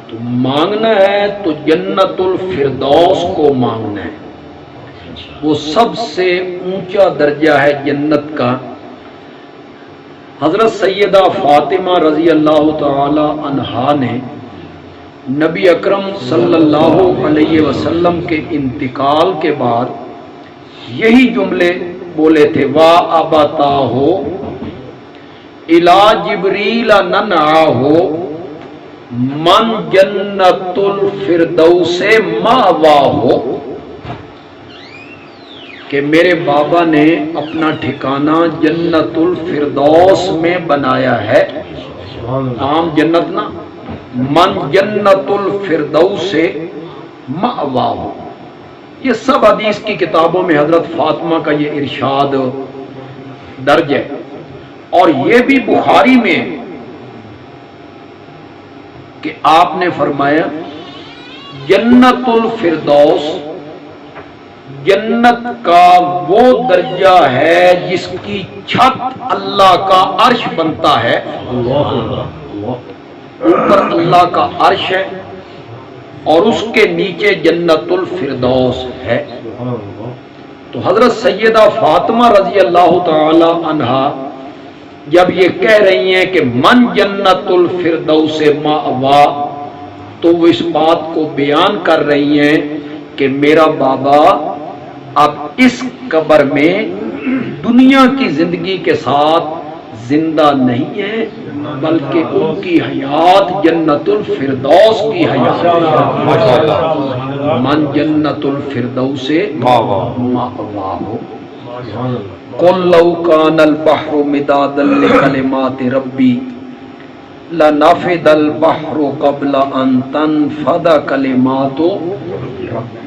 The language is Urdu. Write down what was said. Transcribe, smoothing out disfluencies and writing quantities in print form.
تو مانگنا ہے تو جنت الفردوس کو مانگنا ہے، وہ سب سے اونچا درجہ ہے جنت کا۔ حضرت سیدہ فاطمہ رضی اللہ تعالی عنہا نے نبی اکرم صلی اللہ علیہ وسلم کے انتقال کے بعد یہی جملے بولے تھے، وا ابتا ہو الا جبریل ننعاہو من جنت الفردوس مأواہو، کہ میرے بابا نے اپنا ٹھکانہ جنت الفردوس میں بنایا ہے، عام جنت نہ، من جنت الفردوس مأواہو۔ یہ سب حدیث کی کتابوں میں حضرت فاطمہ کا یہ ارشاد درج ہے، اور یہ بھی بخاری میں کہ آپ نے فرمایا جنت الفردوس جنت کا وہ درجہ ہے جس کی چھت اللہ کا عرش بنتا ہے، اوپر اللہ کا عرش ہے اور اس کے نیچے جنت الفردوس ہے۔ تو حضرت سیدہ فاطمہ رضی اللہ تعالی عنہا جب یہ کہہ رہی ہیں کہ من جنت الفردوس مأوا، تو وہ اس بات کو بیان کر رہی ہیں کہ میرا بابا اب اس قبر میں دنیا کی زندگی کے ساتھ زندہ نہیں ہے، بلکہ ان کی حیات جنت الفردوس کی حیات ہے۔ من جنت الفردوس مأواہو۔ قل لو کان البحر مدادا لکلمات ربی لنفد البحر قبل ان تنفد کلمات ربی۔